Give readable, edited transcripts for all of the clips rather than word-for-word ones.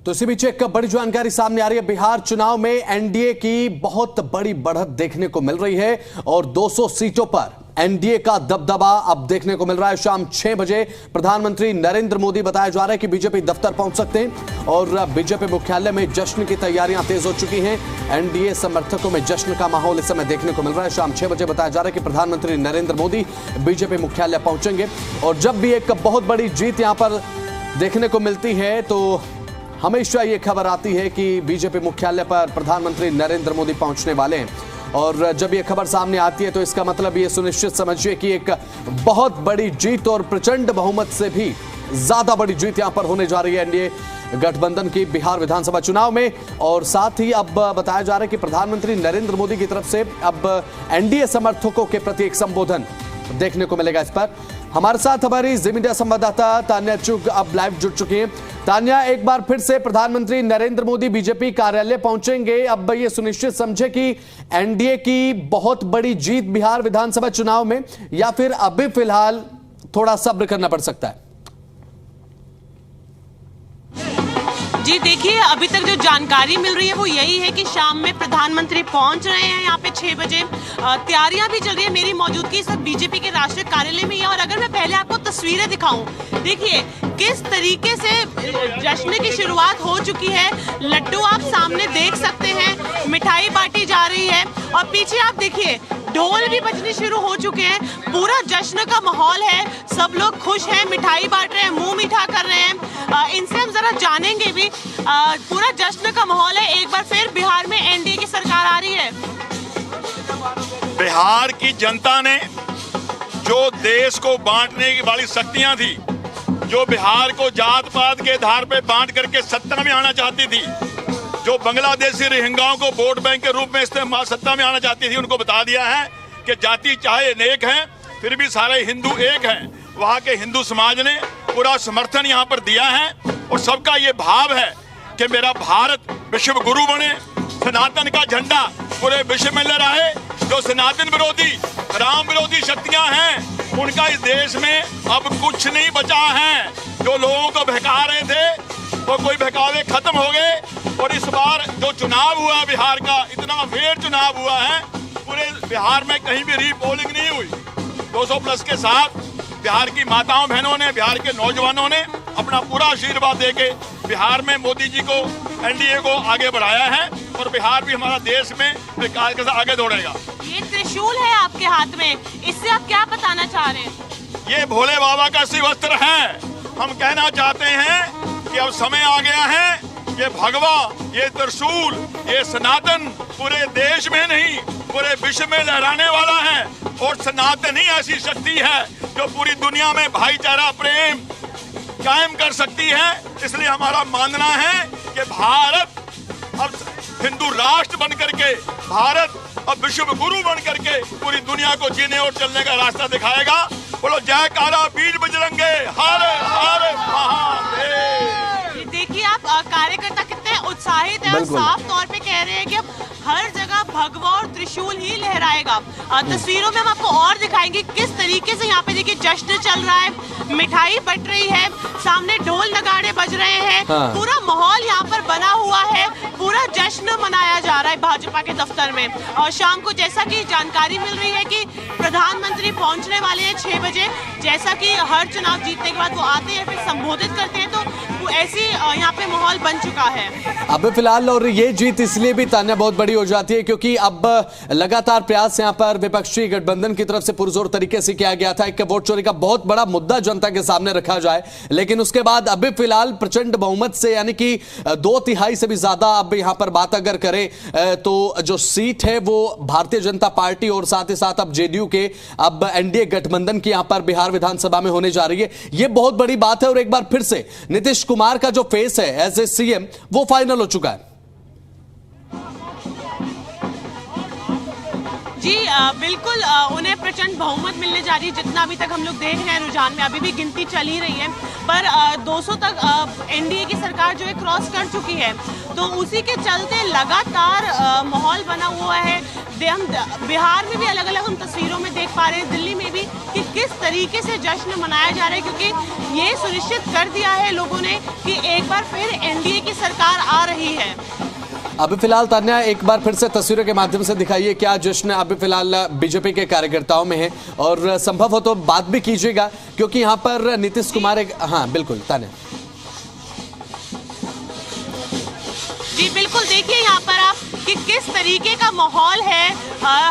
तो इसी बीच एक बड़ी जानकारी सामने आ रही है। बिहार चुनाव में एनडीए की बहुत बड़ी बढ़त देखने को मिल रही है और 200 सीटों पर एनडीए का दबदबा अब देखने को मिल रहा है। शाम 6 बजे प्रधानमंत्री नरेंद्र मोदी बताया जा रहा है कि बीजेपी दफ्तर पहुंच सकते हैं और बीजेपी मुख्यालय में जश्न की तैयारियां तेज हो चुकी हैं। एनडीए समर्थकों में जश्न का माहौल इस समय देखने को मिल रहा है। शाम 6 बजे बताया जा रहा है कि प्रधानमंत्री नरेंद्र मोदी बीजेपी मुख्यालय पहुंचेंगे और जब भी एक बहुत बड़ी जीत यहां पर देखने को मिलती है तो हमेशा ये खबर आती है कि बीजेपी मुख्यालय पर प्रधानमंत्री नरेंद्र मोदी पहुंचने वाले हैं और जब ये खबर सामने आती है तो इसका मतलब ये सुनिश्चित समझिए कि एक बहुत बड़ी जीत और प्रचंड बहुमत से भी ज्यादा बड़ी जीत यहां पर होने जा रही है एनडीए गठबंधन की बिहार विधानसभा चुनाव में। और साथ ही अब बताया जा रहा है कि प्रधानमंत्री नरेंद्र मोदी की तरफ से अब एनडीए समर्थकों के प्रति एक संबोधन देखने को मिलेगा। इस पर हमारे साथ हमारी जी मीडिया संवाददाता तान्या चुग अब लाइव जुड़ चुकी हैं। तान्या, एक बार फिर से प्रधानमंत्री नरेंद्र मोदी बीजेपी कार्यालय पहुंचेंगे। अब ये सुनिश्चित समझे कि एनडीए की बहुत बड़ी जीत बिहार विधानसभा चुनाव में, या फिर अभी फिलहाल थोड़ा सब्र करना पड़ सकता है? जी देखिए, अभी तक जो जानकारी मिल रही है वो यही है कि शाम में प्रधानमंत्री पहुंच रहे हैं यहाँ पे 6 बजे। तैयारियां भी चल रही है। मेरी मौजूदगी सब बीजेपी के राष्ट्रीय कार्यालय में है और अगर मैं पहले आपको तस्वीरें दिखाऊं, देखिए किस तरीके से जश्न की शुरुआत हो चुकी है। लड्डू आप सामने देख सकते हैं, मिठाई बांटी जा रही है और पीछे आप देखिए ढोल भी बजने शुरू हो चुके हैं। पूरा जश्न का माहौल है, सब लोग खुश हैं, मिठाई बांट रहे हैं, मुंह मीठा कर रहे हैं। इनसे हम जरा जानेंगे भी। पूरा जश्न का माहौल है। एक बार फिर बिहार में एनडीए की सरकार आ रही है। बिहार की जनता ने जो देश को बांटने की वाली शक्तियां थी, जो बिहार को जात पात के आधार पे बांट करके सत्ता में आना चाहती थी, जो बांग्लादेशी रोहिंग्याओं को वोट बैंक के रूप में इस्तेमाल सत्ता में आना चाहती थी, उनको बता दिया है कि जाति चाहे अनेक हैं फिर भी सारे हिंदू एक हैं। वहाँ के हिंदू समाज ने पूरा समर्थन यहाँ पर दिया है और सबका ये भाव है कि मेरा भारत विश्व गुरु बने, सनातन का झंडा पूरे विश्व में लहराए। जो सनातन विरोधी, राम विरोधी शक्तियां हैं, उनका इस देश में अब कुछ नहीं बचा है। जो लोगों को बहका रहे थे वो कोई बहकावे खत्म हो गए और इस बार जो चुनाव हुआ बिहार का, इतना फेयर चुनाव हुआ है, पूरे बिहार में कहीं भी रीपोलिंग नहीं हुई। 200 प्लस के साथ बिहार की माताओं बहनों ने, बिहार के नौजवानों ने अपना पूरा आशीर्वाद देके बिहार में मोदी जी को, एनडीए को आगे बढ़ाया है और बिहार भी हमारा देश में विकास के साथ आगे दौड़ेगा। ये त्रिशूल है आपके हाथ में, इससे आप क्या बताना चाह रहे हैं? ये भोले बाबा का शिव वस्त्र है। हम कहना चाहते हैं कि अब समय आ गया है, ये भगवा, ये त्रिशूल, ये सनातन पूरे देश में नहीं पूरे विश्व में लहराने वाला है और सनातन ही ऐसी शक्ति है जो पूरी दुनिया में भाईचारा, प्रेम कायम कर सकती है। इसलिए हमारा मानना है कि भारत अब हिंदू राष्ट्र बन करके, भारत अब विश्व गुरु बन करके पूरी दुनिया को जीने और चलने का रास्ता दिखाएगा। बोलो जयकारा वीर बजरंगे, हर हर महादेव। देखिए आप कार्यकर्ता कितने उत्साहित हैं और साफ तौर पे कह रहे हैं कि अब हर जगह भगवा और त्रिशूल ही लहराएगा। तस्वीरों में हम आपको और दिखाएंगे किस तरीके से यहाँ पे देखिए जश्न चल रहा है, मिठाई बट रही है, सामने ढोल नगाड़े बज रहे हैं। पूरा माहौल यहाँ पर बना हुआ है, पूरा जश्न मनाया जा रहा है भाजपा के दफ्तर में। और शाम को जैसा कि जानकारी मिल रही है कि प्रधानमंत्री पहुंचने वाले हैं 6 बजे। जैसा कि हर चुनाव जीतने के बाद वो आते हैं, फिर संबोधित करते हैं, तो ऐसी यहाँ पे माहौल बन चुका है अब फिलहाल। और ये जीत इसलिए भी तान्या बहुत बड़ी हो जाती है क्योंकि अब लगातार प्रयास यहाँ पर विपक्षी गठबंधन की तरफ से पुरजोर तरीके से किया गया था एक वोट चोरी का बहुत बड़ा मुद्दा जनता के सामने रखा जाए, लेकिन उसके बाद अभी फिलहाल प्रचंड बहुमत से, यानी कि 2/3 से भी ज्यादा अब यहाँ पर बात अगर करें तो जो सीट है वो भारतीय जनता पार्टी और साथ ही साथ अब जेडीयू के, अब एनडीए गठबंधन की यहाँ पर बिहार विधानसभा में होने जा रही है। ये बहुत बड़ी बात है और एक बार फिर से नीतीश कुमार का जो फेस है एज ए सीएम वो फाइनल हो चुका है। जी बिल्कुल, उन्हें प्रचंड बहुमत मिलने जा रही है। जितना अभी तक हम लोग देख रहे हैं रुझान में, अभी भी गिनती चल ही रही है, पर 200 तक एनडीए की सरकार जो है क्रॉस कर चुकी है। तो उसी के चलते लगातार माहौल बना हुआ है। हम बिहार में भी अलग अलग हम तस्वीरों में देख पा रहे हैं, दिल्ली में भी, कि किस तरीके से जश्न मनाया जा रहा है, क्योंकि ये सुनिश्चित कर दिया है लोगों ने कि एक बार फिर एनडीए की सरकार आ रही है। अभी फिलहाल तान्या एक बार फिर से तस्वीरों के माध्यम से दिखाइए क्या जश्न अभी फिलहाल बीजेपी के कार्यकर्ताओं में है, और संभव हो तो बात भी कीजिएगा, क्योंकि यहाँ पर नीतीश कुमार हाँ बिल्कुल तान्या जी बिल्कुल, देखिए यहाँ पर आप कि किस तरीके का माहौल है,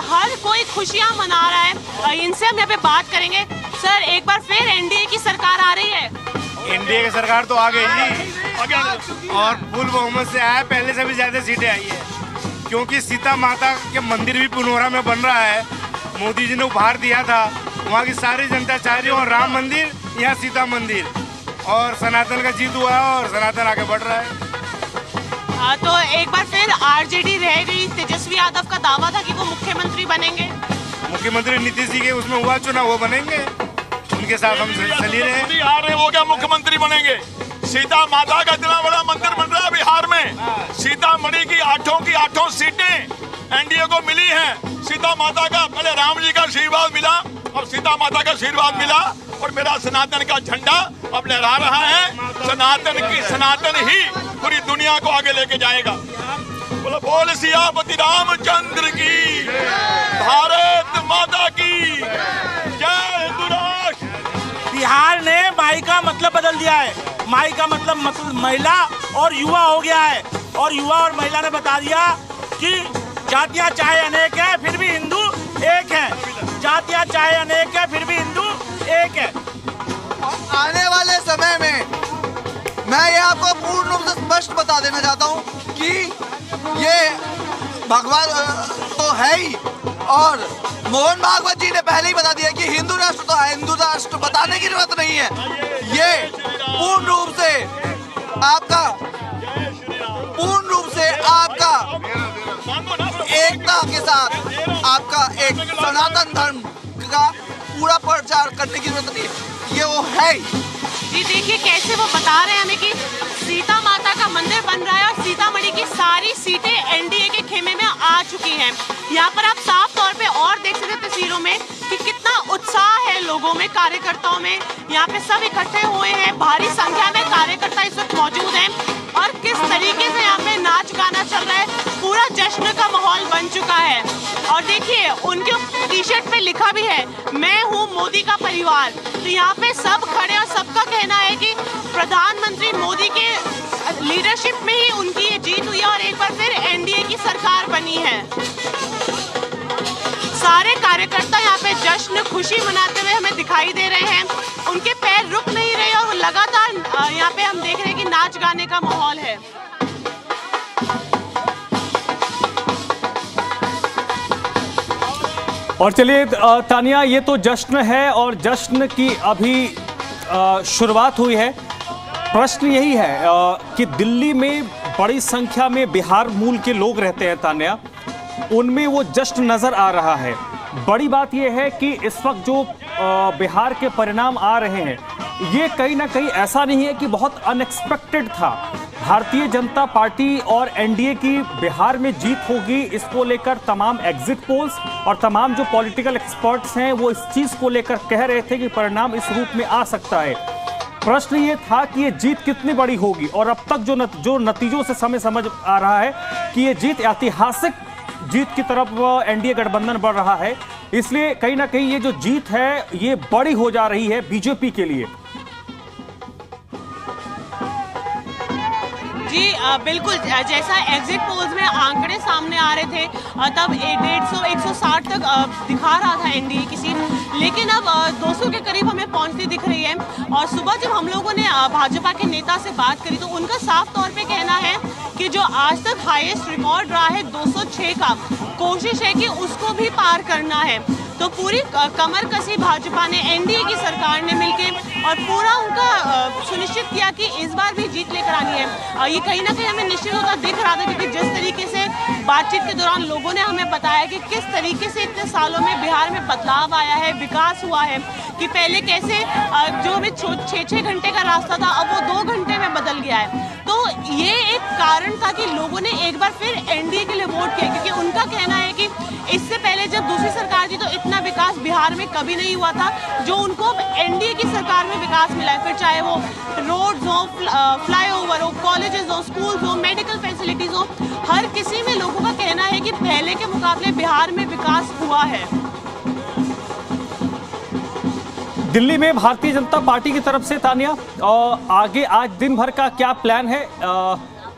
हर कोई खुशियां मना रहा है। इनसे हम यहाँ पे बात करेंगे। सर, एक बार फिर एनडीए की सरकार आ रही है। एनडीए की सरकार तो आ गई जी, और फुल बहुमत से आया, पहले से भी ज्यादा सीटें आई है, क्योंकि सीता माता के मंदिर भी पुनौरा में बन रहा है। मोदी जी ने उपहार दिया था, वहाँ की सारी जनता चाह रही है, और राम मंदिर, यहाँ सीता मंदिर, और सनातन का जीत हुआ है और सनातन आगे बढ़ रहा है। तो एक बार फिर आरजेडी रह गई। तेजस्वी यादव का दावा था कि वो मुख्यमंत्री बनेंगे। मुख्यमंत्री नीतीश जी के उसमें हुआ चुनाव, वो बनेंगे, उनके साथ हम चली रहे हैं। आ रहे वो क्या मुख्यमंत्री बनेंगे? सीता माता का इतना बड़ा मंदिर बन रहा है बिहार में। सीतामढ़ी की आठों सीटें एनडीए को मिली हैं। सीता माता का, पहले राम जी का आशीर्वाद मिला और सीता माता का आशीर्वाद मिला, और मेरा सनातन का झंडा अब लहरा रहा है। सनातन ही पूरी दुनिया को आगे लेके जाएगा। बोल सियापति रामचंद्र की, भारत माता की जय। हिंदू राष्ट्र। बिहार ने माई का मतलब बदल दिया है। माई का मतलब महिला और युवा हो गया है, और युवा और महिला ने बता दिया कि जातियां चाहे अनेक है फिर भी हिंदू एक है। जातियां चाहे अनेक है फिर भी हिंदू एक है। आने वाले समय में मैं ये आपको पूर्ण रूप से स्पष्ट बता देना चाहता हूँ कि ये भगवान तो है ही, और मोहन भागवत जी ने पहले ही बता दिया कि हिंदू राष्ट्र तो है। हिंदू राष्ट्र बताने की जरूरत नहीं है। ये पूर्ण रूप से आपका एकता के साथ आपका एक सनातन धर्म का पूरा प्रचार करने की जरूरत नहीं है। ये वो है जी। देखिए कैसे वो बता रहे हैं हमें कि सीता माता का मंदिर बन रहा है, और सीतामढ़ी की सारी सीटें एनडीए के खेमे में आ चुकी हैं। यहाँ पर आप साफ तौर पे और देख सकते हैं तस्वीरों में कि कितना उत्साह है लोगों में, कार्यकर्ताओं में। यहाँ पे सब इकट्ठे हुए हैं, भारी संख्या में कार्यकर्ता इस वक्त मौजूद हैं, और किस तरीके से यहाँ पे नाच गाना चल रहा है, पूरा जश्न का माहौल बन चुका है। और देखिए उनके टी शर्ट पे लिखा भी है, मैं हूँ मोदी का परिवार। तो यहाँ पे सब खड़े, और सबका कहना है कि प्रधानमंत्री मोदी के लीडरशिप में ही उनकी ये जीत हुई है, और एक बार फिर एनडीए की सरकार बनी है। सारे कार्यकर्ता यहाँ पे जश्न खुशी मनाते हुए हमें दिखाई दे रहे हैं। उनके पैर रुक नहीं रहे, और लगातार यहाँ पे हम देख रहे हैं कि नाच गाने का माहौल है। और चलिए तानिया, ये तो जश्न है, और जश्न की अभी शुरुआत हुई है। प्रश्न यही है कि दिल्ली में बड़ी संख्या में बिहार मूल के लोग रहते हैं तानिया, उनमें वो जश्न नजर आ रहा है। बड़ी बात यह है कि इस वक्त जो बिहार के परिणाम आ रहे हैं, ये कहीं ना कहीं ऐसा नहीं है कि बहुत अनएक्सपेक्टेड था। भारतीय जनता पार्टी और एनडीए की बिहार में जीत होगी, इसको लेकर तमाम एग्जिट पोल्स और तमाम जो पॉलिटिकल एक्सपर्ट्स हैं वो इस चीज को लेकर कह रहे थे कि परिणाम इस रूप में आ सकता है। प्रश्न ये था कि ये जीत कितनी बड़ी होगी, और अब तक जो नतीजों से समझ आ रहा है कि ये जीत ऐतिहासिक जीत की तरफ एनडीए गठबंधन बढ़ रहा है। इसलिए कहीं ना कहीं ये जो जीत है ये बड़ी हो जा रही है बीजेपी के लिए। जी बिल्कुल, जैसा एग्जिट पोल्स में आंकड़े सामने आ रहे थे तब 150-160 तक दिखा रहा था एनडीए की सीट, लेकिन अब 200 के करीब हमें पहुंचती दिख रही है। और सुबह जब हम लोगों ने भाजपा के नेता से बात करी तो उनका साफ तौर पे कहना है कि जो आज तक हाईएस्ट रिकॉर्ड रहा है 206 का, कोशिश है कि उसको भी पार करना है। तो पूरी कमर कसी भाजपा ने, एनडीए की सरकार ने मिलकर, और पूरा उनका सुनिश्चित किया कि इस बार भी जीत लेकर आनी है। ये कहीं ना कहीं हमें निश्चित होता दिख रहा था, क्योंकि जिस तरीके से बातचीत के दौरान लोगों ने हमें बताया कि किस तरीके से इतने सालों में बिहार में बदलाव आया है, विकास हुआ है, कि पहले कैसे जो हमें 6-6 घंटे का रास्ता था अब वो 2 घंटे में बदल गया है। तो ये एक कारण था कि लोगों ने एक बार फिर एनडीए के लिए वोट किया, क्योंकि उनका कहना है कि इस बिहार में कभी नहीं हुआ था, जो उनको एनडीए की सरकार में विकास मिला है। फिर चाहे वो रोड्स हो, फ्लाईओवर हो, कॉलेजेस हो, स्कूल्स हो, मेडिकल फैसिलिटीज हो, हर किसी में लोगों का कहना है कि पहले के मुकाबले बिहार में विकास हुआ है। दिल्ली में भारतीय जनता पार्टी की तरफ से तानिया आगे आज दिन भर का क्या प्लान है,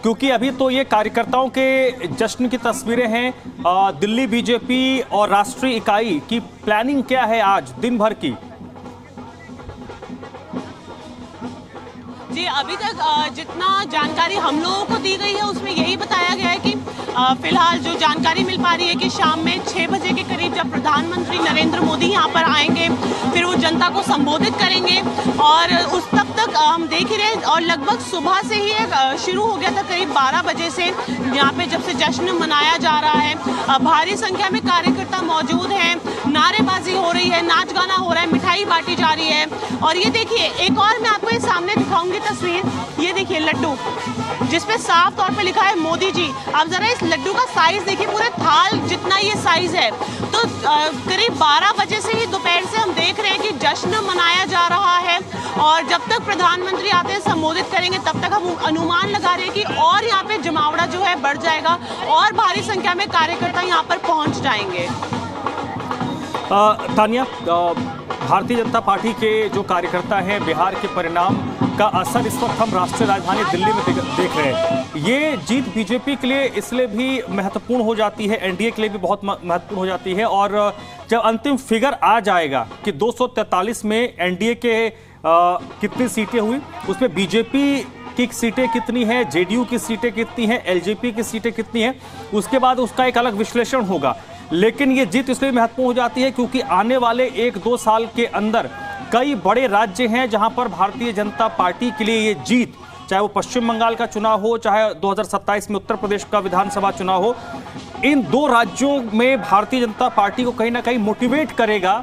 क्योंकि अभी तो ये कार्यकर्ताओं के जश्न की तस्वीरें हैं। दिल्ली बीजेपी और राष्ट्रीय इकाई की प्लानिंग क्या है आज दिन भर की? जी, अभी तक जितना जानकारी हम लोगों को दी गई है उसमें यही बताया गया है कि फिलहाल जो जानकारी मिल पा रही है कि शाम में 6 बजे के करीब जब प्रधानमंत्री नरेंद्र मोदी यहाँ पर आएंगे, फिर वो जनता को संबोधित करेंगे और उस तब तक हम देख ही रहे हैं। और लगभग सुबह से ही शुरू हो गया था, करीब 12 बजे से यहाँ पे जब से जश्न मनाया जा रहा है। भारी संख्या में कार्यकर्ता मौजूद हैं, नारेबाजी हो रही है, नाच गाना हो रहा है, मिठाई बांटी जा रही है। और ये देखिए, एक और मैं आपको ये सामने दिखाऊंगी तस्वीर, ये देखिए लड्डू जिसपे साफ तौर पे लिखा है मोदी जी। आप जरा इस लड्डू का साइज देखिए, पूरे थाल जितना ये साइज है। तो करीब 12 बजे से ही दोपहर से हम देख रहे हैं कि जश्न मनाया जा रहा है और जब तक प्रधानमंत्री आते हैं संबोधित करेंगे तब तक हम अनुमान लगा रहे हैं कि और यहाँ पे जमावड़ा जो है बढ़ जाएगा और भारी संख्या में कार्यकर्ता यहाँ पर पहुंच जाएंगे। तानिया, भारतीय जनता पार्टी के जो कार्यकर्ता हैं, बिहार के परिणाम का असर इस वक्त हम राष्ट्रीय राजधानी दिल्ली में देख रहे हैं। ये जीत बीजेपी के लिए इसलिए भी महत्वपूर्ण हो जाती है, एनडीए के लिए भी बहुत महत्वपूर्ण हो जाती है। और जब अंतिम फिगर आ जाएगा कि 243 में एनडीए के कितनी सीटें हुई, उसमें बीजेपी की सीटें कितनी हैं, जेडीयू की सीटें कितनी हैं, एलजेपी की सीटें कितनी हैं, उसके बाद उसका एक अलग विश्लेषण होगा। लेकिन ये जीत इसलिए महत्वपूर्ण हो जाती है क्योंकि आने वाले 1-2 साल के अंदर कई बड़े राज्य हैं जहां पर भारतीय जनता पार्टी के लिए ये जीत, चाहे वो पश्चिम बंगाल का चुनाव हो, चाहे 2027 में उत्तर प्रदेश का विधानसभा चुनाव हो, इन 2 राज्यों में भारतीय जनता पार्टी को कहीं ना कहीं मोटिवेट करेगा,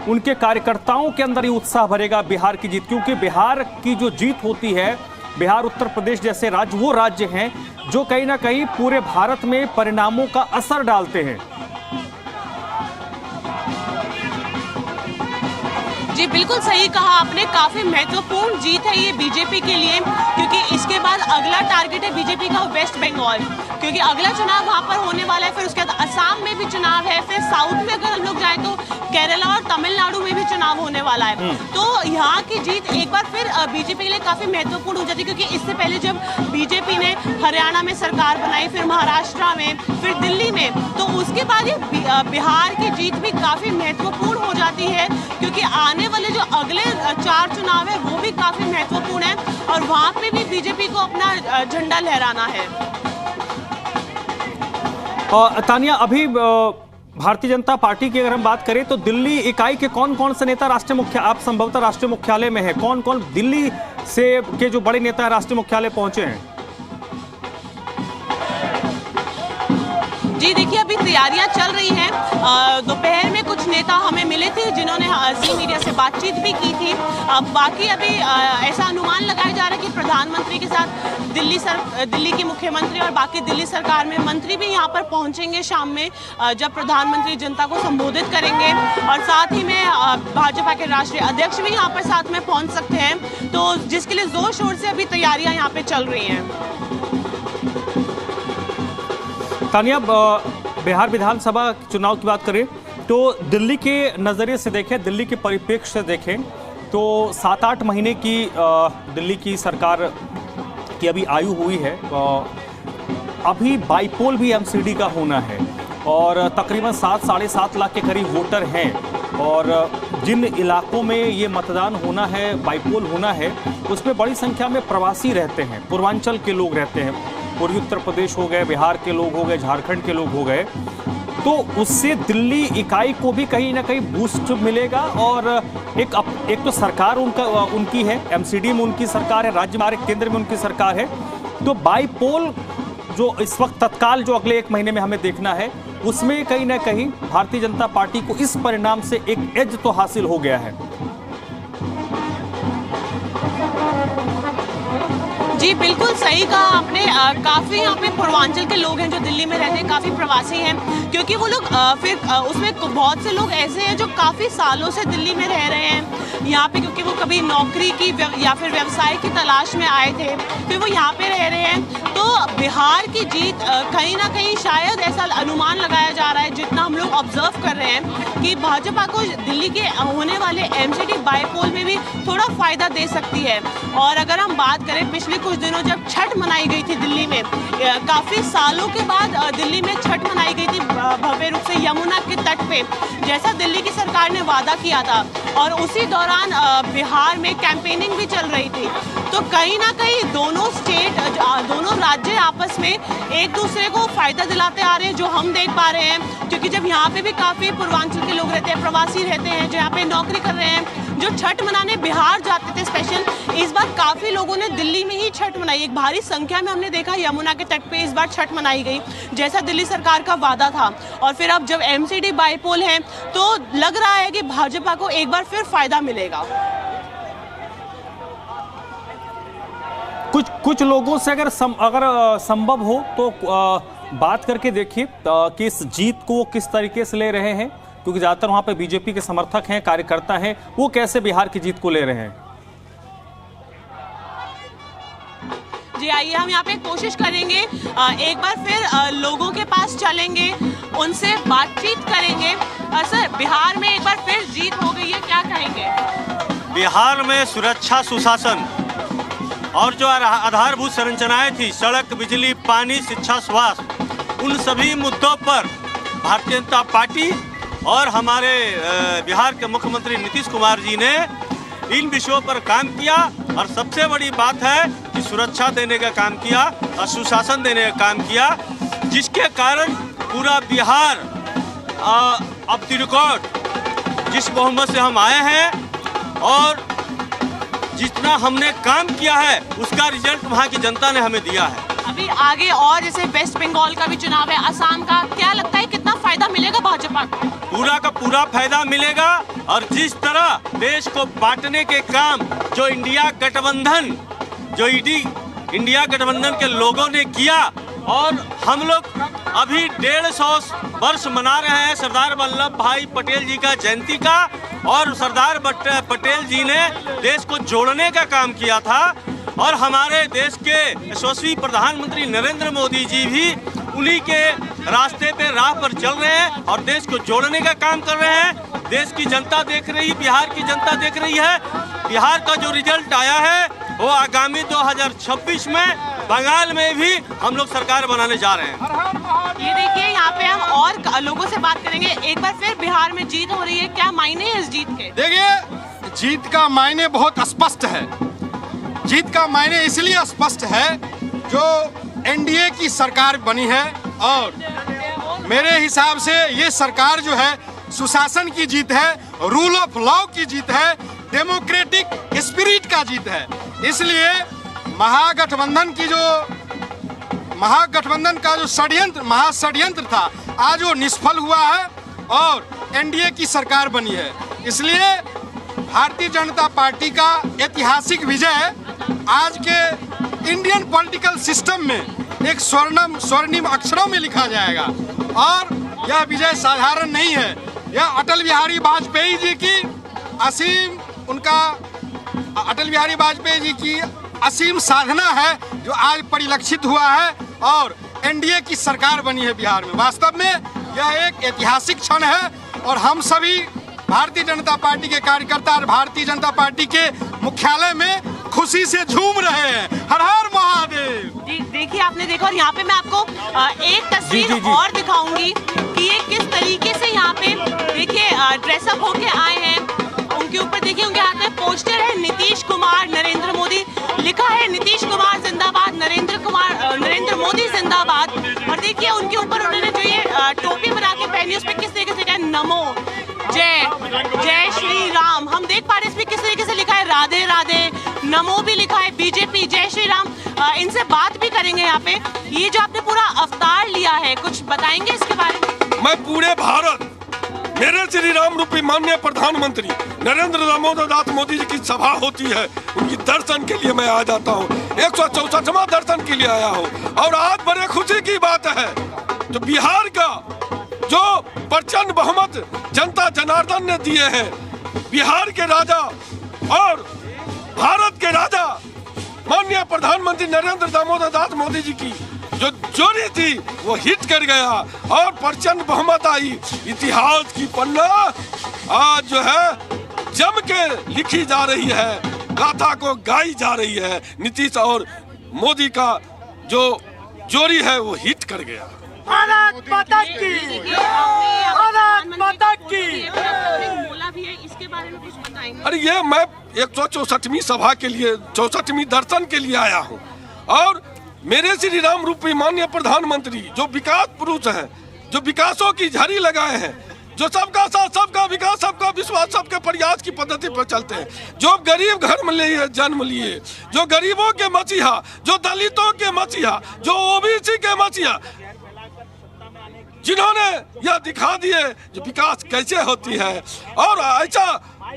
उनके कार्यकर्ताओं के अंदर ये उत्साह भरेगा बिहार की जीत। क्योंकि बिहार की जो जीत होती है, बिहार उत्तर प्रदेश जैसे राज्य वो राज्य हैं जो कहीं ना कहीं पूरे भारत में परिणामों का असर डालते हैं। जी, बिल्कुल सही कहा आपने, काफी महत्वपूर्ण जीत है ये बीजेपी के लिए, क्योंकि इसके बाद अगला टारगेट है बीजेपी का वेस्ट बंगाल, क्योंकि अगला चुनाव वहां पर होने वाला है। फिर उसके बाद असम में भी चुनाव है, फिर साउथ में अगर हम लोग जाए तो केरला और तमिलनाडु में भी चुनाव होने वाला है। तो यहाँ की जीत एक बार फिर बीजेपी के लिए काफी महत्वपूर्ण हो जाती है, क्योंकि इससे पहले जब बीजेपी ने हरियाणा में सरकार बनाई, फिर महाराष्ट्र में, फिर दिल्ली में, तो उसके बाद ये बिहार की जीत भी काफी महत्वपूर्ण हो जाती है, क्योंकि आने वाले जो अगले 4 चुनाव है वो भी काफी महत्वपूर्ण है और वहां पे भी बीजेपी को अपना झंडा लहराना है। तानिया, अभी भारतीय जनता पार्टी की अगर हम बात करें तो दिल्ली इकाई के कौन कौन से नेता राष्ट्रीय मुख्यालय, आप संभवतः राष्ट्रीय मुख्यालय में है, कौन कौन दिल्ली से के जो बड़े नेता राष्ट्रीय मुख्यालय पहुंचे हैं? जी देखिए, अभी तैयारियां चल रही हैं। दोपहर में कुछ नेता हमें मिले थे जिन्होंने जी मीडिया से बातचीत भी की थी। बाकी अभी ऐसा अनुमान लगाया जा रहा है कि प्रधानमंत्री के साथ दिल्ली की मुख्यमंत्री और बाकी दिल्ली सरकार में मंत्री भी यहाँ पर पहुँचेंगे शाम में, जब प्रधानमंत्री जनता को संबोधित करेंगे। और साथ ही में भाजपा के राष्ट्रीय अध्यक्ष भी यहाँ पर साथ में पहुँच सकते हैं, तो जिसके लिए जोर शोर से अभी तैयारियां यहाँ पे चल रही हैं। तानिया, बिहार विधानसभा चुनाव की बात करें तो दिल्ली के नज़रिए से देखें, दिल्ली के परिप्रेक्ष्य से देखें तो 7-8 महीने की दिल्ली की सरकार की अभी आयु हुई है। अभी बाईपोल भी एमसीडी का होना है और तकरीबन 7-7.5 लाख के करीब वोटर हैं और जिन इलाकों में ये मतदान होना है, बाईपोल होना है, उसमें बड़ी संख्या में प्रवासी रहते हैं, पूर्वांचल के लोग रहते हैं, पूर्वी उत्तर प्रदेश हो गए, बिहार के लोग हो गए, झारखंड के लोग हो गए। तो उससे दिल्ली इकाई को भी कहीं ना कहीं बूस्ट मिलेगा और एक तो सरकार उनकी है, एमसीडी में उनकी सरकार है, राज्य में केंद्र में उनकी सरकार है। तो बाईपोल जो इस वक्त तत्काल जो अगले 1 महीने में हमें देखना है, उसमें कहीं ना कहीं भारतीय जनता पार्टी को इस परिणाम से एक एज तो हासिल हो गया है। जी बिल्कुल सही कहा आपने। काफ़ी यहाँ पे पूर्वांचल के लोग हैं जो दिल्ली में रहते हैं, काफ़ी प्रवासी हैं, क्योंकि वो लोग उसमें बहुत से लोग ऐसे हैं जो काफ़ी सालों से दिल्ली में रह रहे हैं यहाँ पे, क्योंकि वो कभी नौकरी की या फिर व्यवसाय की तलाश में आए थे, फिर वो यहाँ पे रह रहे हैं। तो बिहार की जीत कहीं ना कहीं शायद ऐसा अनुमान लगाया जा रहा है, जितना हम लोग ऑब्जर्व कर रहे हैं, कि भाजपा को दिल्ली के होने वाले एमसीडी बाईपोल में भी थोड़ा फायदा दे सकती है। और अगर हम बात करें पिछले कुछ दिनों जब छठ मनाई गई थी दिल्ली में, काफ़ी सालों के बाद दिल्ली में छठ मनाई गई थी भव्य रूप से यमुना के तट पे, जैसा दिल्ली की सरकार ने वादा किया था, और उसी दौरान बिहार में कैंपेनिंग भी चल रही थी। तो कहीं ना कहीं दोनों राज्य आपस में एक दूसरे को फायदा दिलाते आ रहे हैं, जो हम देख पा रहे हैं, क्योंकि जब यहाँ पे भी काफ़ी पूर्वांचल के लोग रहते हैं, प्रवासी रहते हैं, जो यहाँ पे नौकरी कर रहे हैं, जो छठ मनाने बिहार जाते थे स्पेशल, इस बार काफ़ी लोगों ने दिल्ली में ही छठ मनाई। एक भारी संख्या में हमने देखा यमुना के तट पे इस बार छठ मनाई गई, जैसा दिल्ली सरकार का वादा था। और फिर अब जब एमसीडी बाईपोल है तो लग रहा है कि भाजपा को एक बार फिर फायदा मिलेगा। कुछ लोगों से अगर संभव हो तो बात करके देखिए कि इस जीत को वो किस तरीके से ले रहे हैं, क्योंकि ज़्यादातर वहाँ पे बीजेपी के समर्थक हैं, कार्यकर्ता हैं, वो कैसे बिहार की जीत को ले रहे हैं। जी आइए हम यहाँ पे कोशिश करेंगे, एक बार फिर लोगों के पास चलेंगे, उनसे बातचीत करेंगे। सर, बिहार में एक बार फिर जीत हो गई है, क्या कहेंगे? बिहार में सुरक्षा, सुशासन और जो आधारभूत संरचनाएं थी, सड़क, बिजली, पानी, शिक्षा, स्वास्थ्य, उन सभी मुद्दों पर भारतीय जनता पार्टी और हमारे बिहार के मुख्यमंत्री नीतीश कुमार जी ने इन विषयों पर काम किया। और सबसे बड़ी बात है कि सुरक्षा देने का काम किया और सुशासन देने का काम किया, जिसके कारण पूरा बिहार अब द रिकॉर्ड जिस बहुमत से हम आए हैं और जितना हमने काम किया है उसका रिजल्ट वहाँ की जनता ने हमें दिया है। अभी आगे और जैसे वेस्ट बंगाल का भी चुनाव है, असम का, क्या लगता है कितना फायदा मिलेगा भाजपा को? पूरा का पूरा फायदा मिलेगा। और जिस तरह देश को बांटने के काम जो इंडिया गठबंधन के लोगों ने किया, और हम लोग अभी 150 वर्ष मना रहे हैं सरदार वल्लभ भाई पटेल जी का जयंती का, और सरदार पटेल जी ने देश को जोड़ने का काम किया था। और हमारे देश के यशस्वी प्रधानमंत्री नरेंद्र मोदी जी भी उन्हीं के रास्ते पे राह पर चल रहे हैं और देश को जोड़ने का काम कर रहे हैं। देश की जनता देख रही है, बिहार की जनता देख रही है। बिहार का जो रिजल्ट आया है वो आगामी 2026 में बंगाल में भी हम लोग सरकार बनाने जा रहे हैं। ये देखिए, यहाँ पे हम और लोगों से बात करेंगे। एक बार फिर बिहार में जीत हो रही है, क्या मायने है इस जीत के? देखिए, जीत का मायने बहुत स्पष्ट है। जीत का मायने इसलिए स्पष्ट है जो एनडीए की सरकार बनी है, और मेरे हिसाब से ये सरकार जो है सुशासन की जीत है, रूल ऑफ लॉ की जीत है, डेमोक्रेटिक स्पिरिट का जीत है। इसलिए महागठबंधन का जो महाषड्यंत्र था, आज वो निष्फल हुआ है और एनडीए की सरकार बनी है। इसलिए भारतीय जनता पार्टी का ऐतिहासिक विजय आज के इंडियन पॉलिटिकल सिस्टम में एक स्वर्णिम अक्षरों में लिखा जाएगा। और यह विजय साधारण नहीं है, यह अटल बिहारी वाजपेयी जी की असीम साधना है जो आज परिलक्षित हुआ है, और एनडीए की सरकार बनी है बिहार में। वास्तव में यह एक ऐतिहासिक क्षण है, और हम सभी भारतीय जनता पार्टी के कार्यकर्ता और भारतीय जनता पार्टी के मुख्यालय में खुशी से झूम रहे हैं। हर हर महादेव। जी देखिए, आपने देखा, और यहाँ पे मैं आपको एक तस्वीर और दिखाऊंगी कि ये किस तरीके से यहाँ पे देखिए ड्रेसअप होके आए हैं। उनके ऊपर देखिए, उनके हाथ में पोस्टर है नीतीश कुमार, नरेंद्र मोदी, लिखा है नीतीश कुमार जिंदाबाद, नरेंद्र मोदी जिंदाबाद। और देखिए उनके ऊपर उन्होंने जो ये टोपी बना के पहनी, उस पर किस तरीके से नमो जय श्री राम। हम देख पा रहे हैं इसमें किस तरीके से लिखा है राधे राधे, नमो भी लिखा है, बीजेपी, जय श्री राम। इनसे बात भी करेंगे यहाँ पे। ये जो आपने पूरा अवतार लिया है, कुछ बताएंगे इसके बारे में? मैं पूरे भारत मेरे श्री राम रूपी माननीय प्रधानमंत्री नरेंद्र दामोदर दास मोदी जी की सभा होती है, उनकी दर्शन के लिए मैं आ जाता हूँ। 164वां दर्शन के लिए आया हूँ। और आज बड़े खुशी की बात है, जो बिहार का जो प्रचंड बहुमत जनता जनार्दन ने दिए हैं, बिहार के राजा और भारत के राजा माननीय प्रधानमंत्री नरेंद्र दामोदर दास मोदी जी की जो जोड़ी थी वो हिट कर गया और प्रचंड बहुमत आई। इतिहास की पन्ना आज जो है जम के लिखी जा रही है, गाथा को गाई जा रही है। नीतीश और मोदी का जो जोड़ी है वो हिट कर गया। भारत माता की, भारत माता की। बोला भी है, इसके बारे में कुछ बताएंगे? अरे ये मैं 164वीं सभा के लिए 64वीं दर्शन के लिए आया हूँ। और मेरे श्री राम रूपी माननीय प्रधानमंत्री जो विकास पुरुष हैं, जो विकासों की झड़ी लगाए हैं, जो सबका साथ, सबका विकास, सबका विश्वास, सबके प्रयास की पद्धति पर चलते हैं, जो गरीब घर में लिए जन्म लिए, जो गरीबों के मसीहा, जो दलितों के मसीहा, जो ओबीसी के मसीहा, जिन्होंने यह दिखा दिए जो विकास कैसे होती है। और ऐसा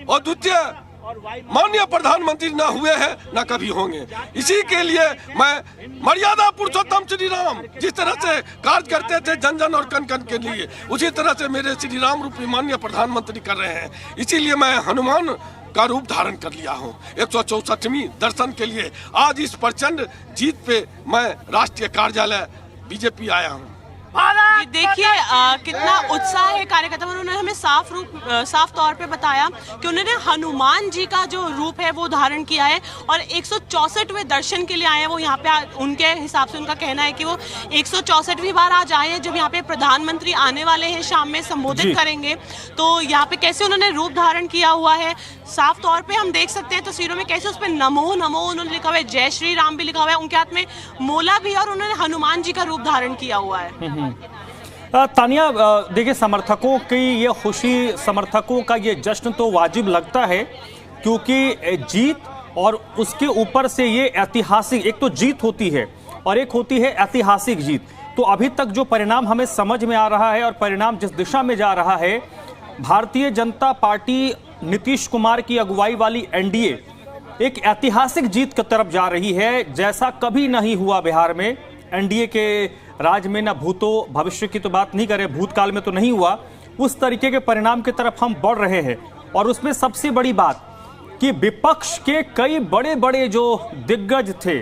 और द्वितीय माननीय प्रधानमंत्री न हुए हैं न कभी होंगे। इसी के लिए मैं मर्यादा पुरुषोत्तम श्री राम जिस तरह से कार्य करते थे जन जन और कन कन के लिए, उसी तरह से मेरे श्री राम रूपी माननीय प्रधानमंत्री कर रहे हैं। इसीलिए मैं हनुमान का रूप धारण कर लिया हूँ। 164वीं दर्शन के लिए आज इस प्रचंड जीत पे मैं राष्ट्रीय कार्यालय बीजेपी आया हूँ। ये देखिए कितना उत्साह है कार्यकर्ता। उन्होंने हमें साफ तौर पे बताया कि उन्होंने हनुमान जी का जो रूप है वो धारण किया है और 164वें दर्शन के लिए आए हैं। वो यहाँ पे उनके हिसाब से उनका कहना है कि वो 164वीं बार आज आए हैं। जब यहाँ पे प्रधानमंत्री आने वाले हैं, शाम में संबोधित करेंगे, तो यहाँ पे कैसे उन्होंने रूप धारण किया हुआ है साफ तौर पे हम देख सकते हैं तस्वीरों में। कैसे उस पर नमो नमो उन्होंने लिखा हुआ है, जय श्री राम भी लिखा हुआ है, उनके हाथ में मोला भी, और उन्होंने हनुमान जी का रूप धारण किया हुआ है। तानिया, देखिए समर्थकों की ये खुशी, समर्थकों का ये जश्न तो वाजिब लगता है, क्योंकि जीत और उसके ऊपर से ये ऐतिहासिक, एक तो जीत होती है और एक होती है ऐतिहासिक जीत। तो अभी तक जो परिणाम हमें समझ में आ रहा है और परिणाम जिस दिशा में जा रहा है, भारतीय जनता पार्टी नीतीश कुमार की अगुवाई वाली एनडीए एक ऐतिहासिक जीत की तरफ जा रही है, जैसा कभी नहीं हुआ बिहार में। एनडीए के राज में, ना भूतो भविष्य की तो बात नहीं करें, भूतकाल में तो नहीं हुआ, उस तरीके के परिणाम की तरफ हम बढ़ रहे हैं। और उसमें सबसे बड़ी बात कि विपक्ष के कई बड़े बड़े जो दिग्गज थे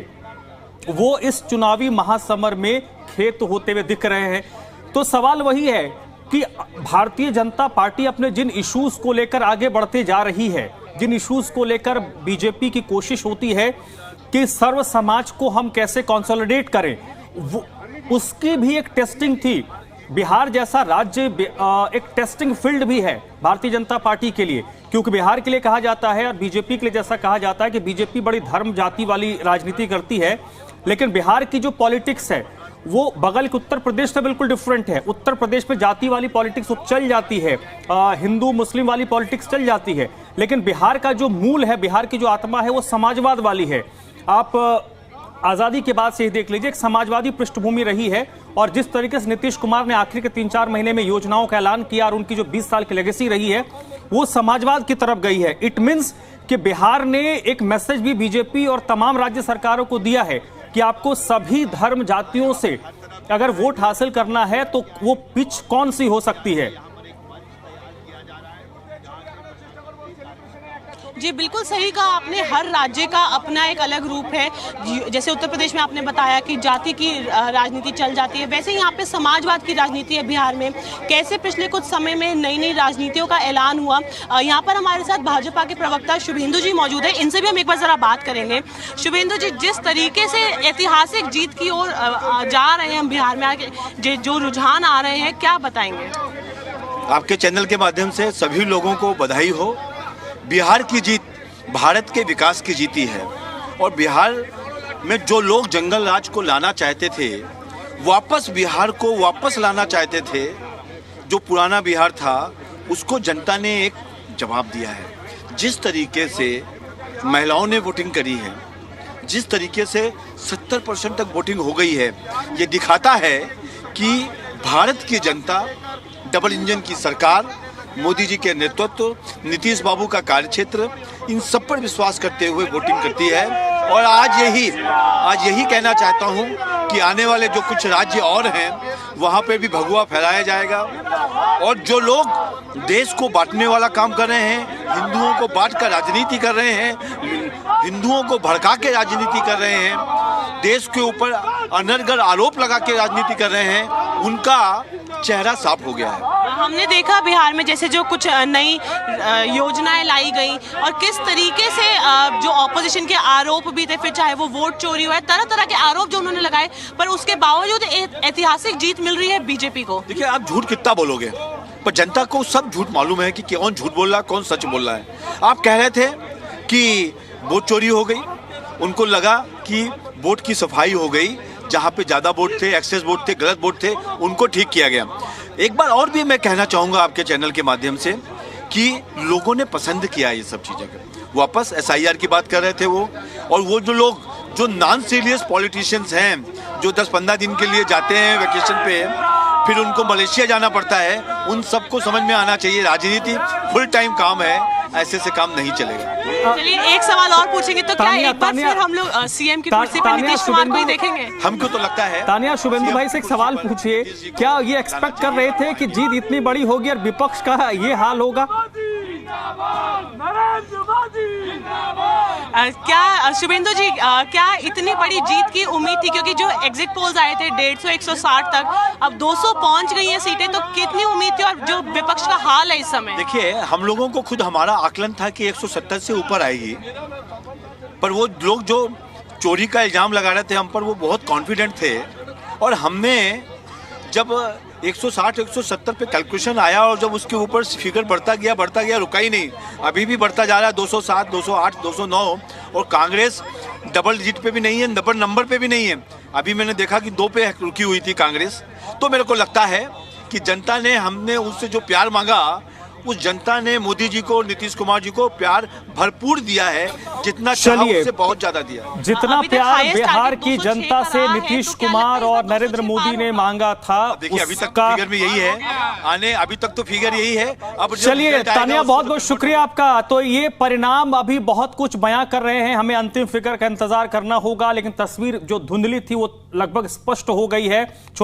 वो इस चुनावी महासमर में खेत होते हुए दिख रहे हैं। तो सवाल वही है कि भारतीय जनता पार्टी अपने जिन इश्यूज को लेकर आगे बढ़ते जा रही है, जिन इश्यूज को लेकर बीजेपी की कोशिश होती है कि सर्व समाज को हम कैसे कंसोलिडेट करें, उसकी भी एक टेस्टिंग थी। बिहार जैसा राज्य एक टेस्टिंग फील्ड भी है भारतीय जनता पार्टी के लिए, क्योंकि बिहार के लिए कहा जाता है और बीजेपी के लिए जैसा कहा जाता है कि बीजेपी बड़ी धर्म जाति वाली राजनीति करती है, लेकिन बिहार की जो पॉलिटिक्स है वो बगल के उत्तर प्रदेश से बिल्कुल डिफरेंट है। उत्तर प्रदेश में जाति वाली पॉलिटिक्स चल जाती है, हिंदू मुस्लिम वाली पॉलिटिक्स चल जाती है, लेकिन बिहार का जो मूल है, बिहार की जो आत्मा है वो समाजवाद वाली है। आप आज़ादी के बाद से ही देख लीजिए, एक समाजवादी पृष्ठभूमि रही है। और जिस तरीके से नीतीश कुमार ने आखिर के 3-4 महीने में योजनाओं का ऐलान किया और उनकी जो 20 साल की लेगेसी रही है वो समाजवाद की तरफ गई है। इट मीन्स कि बिहार ने एक मैसेज भी बीजेपी और तमाम राज्य सरकारों को दिया है कि आपको सभी धर्म जातियों से अगर वोट हासिल करना है तो वो पिच कौन सी हो सकती है। जी बिल्कुल सही कहा आपने, हर राज्य का अपना एक अलग रूप है। जैसे उत्तर प्रदेश में आपने बताया कि जाति की राजनीति चल जाती है, वैसे यहाँ पे समाजवाद की राजनीति है बिहार में। कैसे पिछले कुछ समय में नई नई राजनीतियों का ऐलान हुआ। यहाँ पर हमारे साथ भाजपा के प्रवक्ता शुभेंदु जी मौजूद है, इनसे भी हम एक बार जरा बात करेंगे। शुभेंदु जी, जिस तरीके से ऐतिहासिक जीत की ओर जा रहे हैं हम बिहार में, जो रुझान आ रहे हैं, क्या बताएंगे? आपके चैनल के माध्यम से सभी लोगों को बधाई हो। बिहार की जीत भारत के विकास की जीती है और बिहार में जो लोग जंगल राज को लाना चाहते थे, वापस बिहार को वापस लाना चाहते थे, जो पुराना बिहार था, उसको जनता ने एक जवाब दिया है। जिस तरीके से महिलाओं ने वोटिंग करी है, जिस तरीके से 70% तक वोटिंग हो गई है, ये दिखाता है कि भारत की जनता, डबल इंजन की सरकार, मोदी जी के नेतृत्व, नीतीश बाबू का कार्यक्षेत्र, इन सब पर विश्वास करते हुए वोटिंग करती है। और आज यही कहना चाहता हूं कि आने वाले जो कुछ राज्य और हैं वहां पे भी भगवा फहराया जाएगा। और जो लोग देश को बांटने वाला काम कर रहे हैं, हिंदुओं को बांट कर राजनीति कर रहे हैं, हिंदुओं को भड़का के राजनीति कर रहे हैं, देश के ऊपर अनर्गल आरोप लगा के राजनीति कर रहे हैं, उनका चेहरा साफ हो गया है। हमने देखा बिहार में जैसे जो कुछ नई योजनाएं लाई गई और किस तरीके से जो ऑपोजिशन के आरोप भी थे, फिर चाहे वो वोट चोरी हुआ है, तरह तरह के आरोप जो उन्होंने लगाए, पर उसके बावजूद ऐतिहासिक जीत मिल रही है बीजेपी को। देखिए, आप झूठ कितना बोलोगे, पर जनता को सब झूठ मालूम है कि कौन झूठ बोल रहा है, कौन सच बोल रहा है। आप कह रहे थे कि वोट चोरी हो गई, उनको लगा कि वोट की सफाई हो गई, जहां पे ज्यादा वोट थे, एक्सेस वोट थे, गलत वोट थे, उनको ठीक किया गया। एक बार और भी मैं कहना चाहूंगा आपके चैनल के माध्यम से कि लोगों ने पसंद किया ये सब चीजें। वापस SIR की बात कर रहे थे वो, और वो जो लोग जो नॉन सीरियस पॉलिटिशियंस हैं, जो 10-15 दिन के लिए जाते हैं वेकेशन पे, फिर उनको मलेशिया जाना पड़ता है, उन सबको समझ में आना चाहिए राजनीति फुल टाइम काम है, ऐसे से काम नहीं चलेगा। चलिए एक सवाल और पूछेंगे, तो क्या एक बार फिर हम लोग सीएम की कुर्सी पर नीतीश कुमार को ही देखेंगे? हमको तो लगता है। तानिया, शुभेंदु भाई से एक सवाल पूछिए, क्या ये एक्सपेक्ट कर रहे थे कि जीत इतनी बड़ी होगी और विपक्ष का ये हाल होगा? क्या शुभेंदु जी, क्या इतनी बड़ी जीत की उम्मीद थी? क्योंकि जो एग्जिट पोल्स आए थे 150-160 तक, अब 200 पहुंच गई है सीटें, तो कितनी उम्मीद थी और जो विपक्ष का हाल है इस समय? देखिए, हम लोगों को खुद हमारा आकलन था कि 170 से ऊपर आएगी, पर वो लोग जो चोरी का इल्जाम लगा रहे थे हम पर, वो बहुत कॉन्फिडेंट थे। और हमने जब 160-170 पे कैलकुलेशन आया और जब उसके ऊपर फिगर बढ़ता गया, रुका ही नहीं, अभी भी बढ़ता जा रहा है, 207, 208, 209, और कांग्रेस डबल डिजिट पे भी नहीं है, डबल नंबर पे भी नहीं है। अभी मैंने देखा कि 2 पे रुकी हुई थी कांग्रेस। तो मेरे को लगता है कि जनता ने, हमने उससे जो प्यार मांगा, उस जनता ने मोदी जी को, नीतीश कुमार जी को प्यार भरपूर दिया है, जितना चाहा उससे बहुत ज्यादा दिया। जितना प्यार बिहार की जनता से नीतीश कुमार और नरेंद्र मोदी ने मांगा था, देखिए अभी तक फिगर में यही है, अभी तक तो फिगर यही है। अब चलिए तानिया, बहुत बहुत शुक्रिया आपका। तो ये परिणाम अभी बहुत कुछ बयां कर रहे हैं, हमें अंतिम फिगर का इंतजार करना होगा, लेकिन तस्वीर जो धुंधली थी वो लगभग स्पष्ट हो गई है।